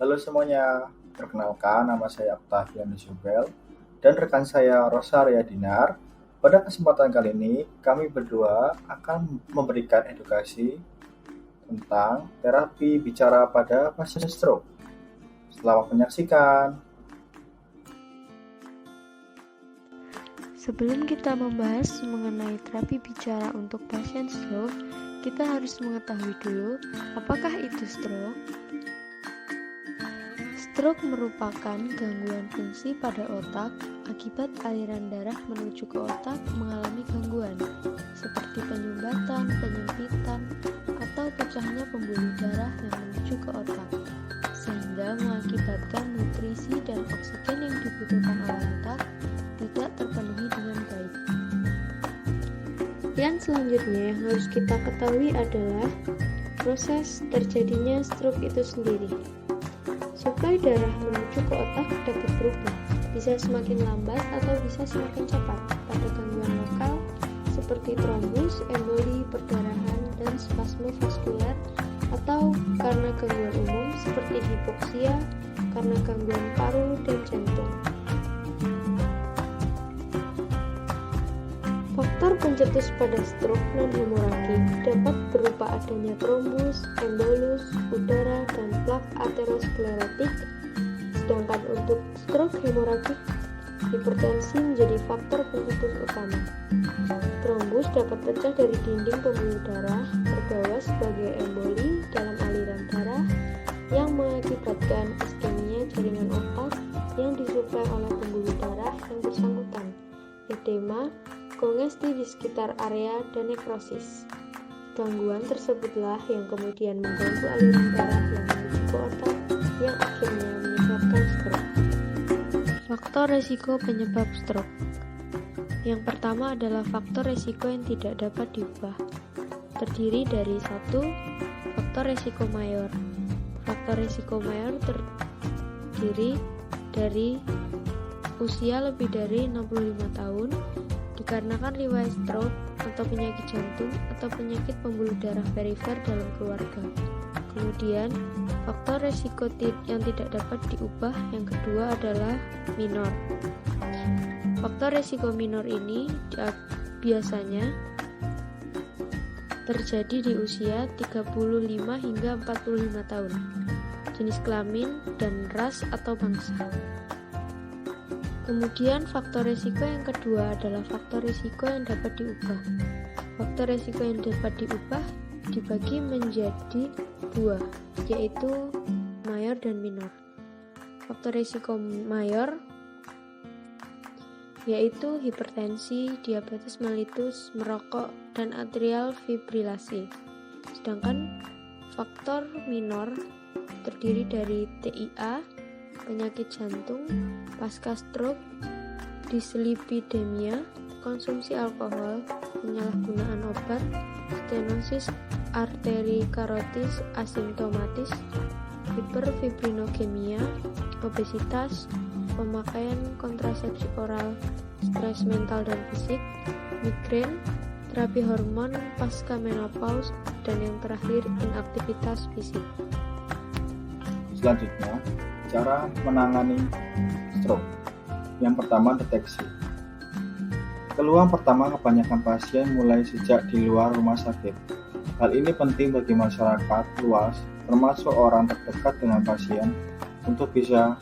Halo semuanya, perkenalkan nama saya Octavian Subel dan rekan saya Rosaria Dinar. Pada kesempatan kali ini, kami berdua akan memberikan edukasi tentang terapi bicara pada pasien stroke. Selamat menyaksikan. Sebelum kita membahas mengenai terapi bicara untuk pasien stroke, kita harus mengetahui dulu apakah itu stroke. Stroke merupakan gangguan fungsi pada otak akibat aliran darah menuju ke otak mengalami gangguan, seperti penyumbatan, penyempitan, atau pecahnya pembuluh darah yang menuju ke otak, sehingga mengakibatkan nutrisi dan oksigen yang dibutuhkan oleh otak tidak terpenuhi dengan baik. Yang selanjutnya yang harus kita ketahui adalah proses terjadinya stroke itu sendiri. Suplai darah menuju ke otak dapat berubah, bisa semakin lambat atau bisa semakin cepat pada gangguan lokal seperti trombus, emboli, perdarahan, dan spasme vaskuler, atau karena gangguan umum seperti hipoksia, karena gangguan paru dan jantung. Faktor pencetus pada stroke non-hemoragik dapat berupa adanya trombus, embolus, udara, dan plak aterosklerotik. Sedangkan untuk stroke hemoragik, hipertensi menjadi faktor pencetus utama. Trombus dapat pecah dari dinding pembuluh darah, terbawa sebagai emboli dalam aliran darah yang mengakibatkan iskemia jaringan otak yang disuplai oleh pembuluh darah yang bersangkutan, edema, kongesti di sekitar area, dan nekrosis. Gangguan tersebutlah yang kemudian mengganggu aliran darah yang menuju ke otak yang akhirnya menyebabkan stroke. Faktor resiko penyebab stroke. Yang pertama adalah faktor resiko yang tidak dapat diubah. Terdiri dari 1. Faktor resiko mayor. Faktor resiko mayor terdiri dari usia lebih dari 65 tahun, dikarenakan riwayat stroke atau penyakit jantung atau penyakit pembuluh darah perifer dalam keluarga. Kemudian, faktor resiko yang tidak dapat diubah yang kedua adalah minor. Faktor resiko minor ini biasanya terjadi di usia 35 hingga 45 tahun, jenis kelamin, dan ras atau bangsa. Kemudian faktor risiko yang kedua adalah faktor risiko yang dapat diubah. Faktor risiko yang dapat diubah dibagi menjadi 2, yaitu mayor dan minor. Faktor risiko mayor yaitu hipertensi, diabetes mellitus, merokok, dan atrial fibrilasi. Sedangkan faktor minor terdiri dari TIA, penyakit jantung, pasca stroke, dislipidemia, konsumsi alkohol, penyalahgunaan obat, stenosis arteri karotis asimptomatis, hiperfibrinogemia, obesitas, pemakaian kontrasepsi oral, stres mental dan fisik, migrain, terapi hormon pasca menopause, dan yang terakhir inaktivitas fisik. Selanjutnya, cara menangani stroke. Yang pertama, deteksi. Keluhan pertama kebanyakan pasien mulai sejak di luar rumah sakit. Hal ini penting bagi masyarakat luas, termasuk orang terdekat dengan pasien, untuk bisa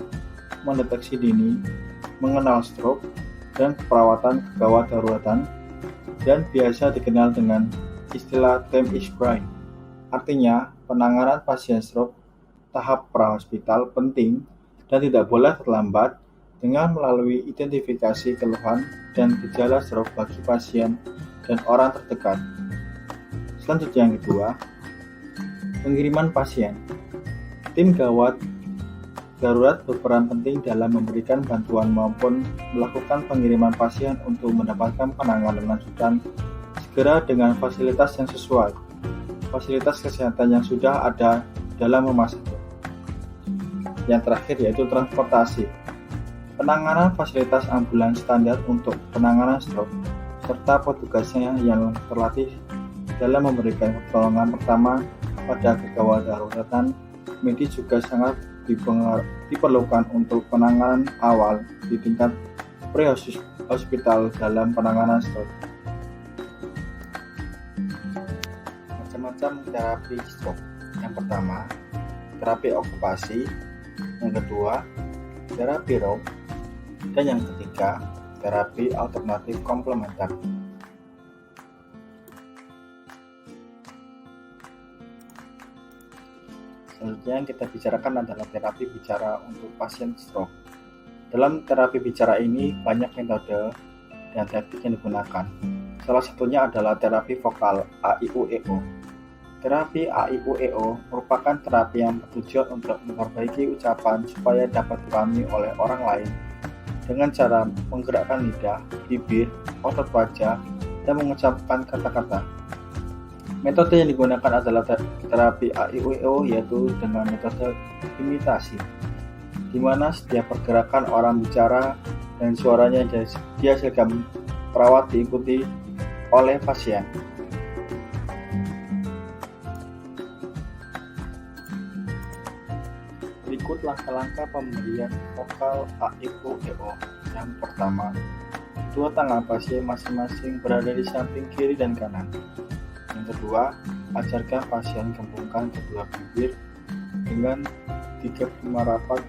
mendeteksi dini, mengenal stroke, dan perawatan gawat daruratan, dan biasa dikenal dengan istilah time is crime. Artinya, penanganan pasien stroke tahap prahospital penting dan tidak boleh terlambat dengan melalui identifikasi keluhan dan gejala stroke bagi pasien dan orang terdekat. Selanjutnya yang kedua, pengiriman pasien. Tim gawat darurat berperan penting dalam memberikan bantuan maupun melakukan pengiriman pasien untuk mendapatkan penanganan lanjutan segera dengan fasilitas yang sesuai, fasilitas kesehatan yang sudah ada dalam rumah sakit. Yang terakhir yaitu transportasi. Penanganan fasilitas ambulans standar untuk penanganan stroke, serta petugasnya yang terlatih dalam memberikan pertolongan pertama pada kegawat daruratan medis juga sangat diperlukan untuk penanganan awal di tingkat pre-hospital dalam penanganan stroke. Macam-macam terapi stroke. Yang pertama, terapi okupasi. Yang kedua, terapi ROP. Dan yang ketiga, terapi alternatif komplementer. Selanjutnya yang kita bicarakan adalah terapi bicara untuk pasien stroke. Dalam terapi bicara ini banyak metode dan teknik yang digunakan. Salah satunya adalah terapi vokal AIUEO. Terapi AIUEO merupakan terapi yang bertujuan untuk memperbaiki ucapan supaya dapat dipahami oleh orang lain dengan cara menggerakkan lidah, bibir, otot wajah, dan mengucapkan kata-kata. Metode yang digunakan adalah terapi AIUEO, yaitu dengan metode imitasi, di mana setiap pergerakan orang bicara dan suaranya dihasilkan perawat diikuti oleh pasien. Berikut langkah-langkah pemberian vokal AIUEO. Yang pertama, kedua tangan pasien masing-masing berada di samping kiri dan kanan. Yang kedua, ajarkan pasien gembungkan kedua bibir dengan 35 rapat,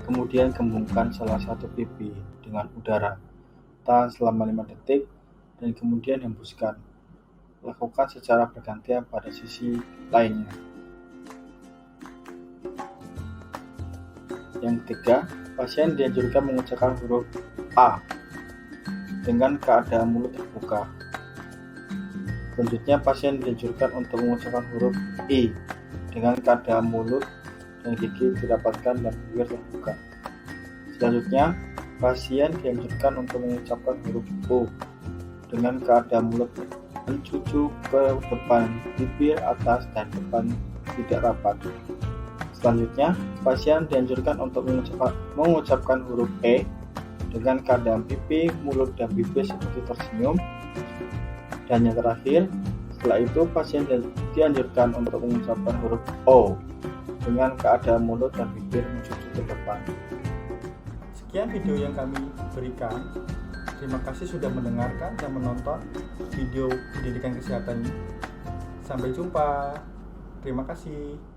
kemudian gembungkan salah satu pipi dengan udara. Tahan selama 5 detik dan kemudian hembuskan. Lakukan secara bergantian pada sisi lainnya. Yang ketiga, pasien dianjurkan mengucapkan huruf A dengan keadaan mulut terbuka. Selanjutnya, pasien dianjurkan untuk mengucapkan huruf I dengan keadaan mulut dan gigi didapatkan dan bibir terbuka. Selanjutnya, pasien dianjurkan untuk mengucapkan huruf O dengan keadaan mulut mencucu ke depan, bibir atas dan depan tidak rapat. Selanjutnya, pasien dianjurkan untuk mengucapkan huruf E dengan keadaan pipi, mulut, dan bibir seperti tersenyum. Dan yang terakhir, setelah itu pasien dianjurkan untuk mengucapkan huruf O dengan keadaan mulut dan bibir mencucu ke depan. Sekian video yang kami berikan. Terima kasih sudah mendengarkan dan menonton video pendidikan kesehatan ini. Sampai jumpa. Terima kasih.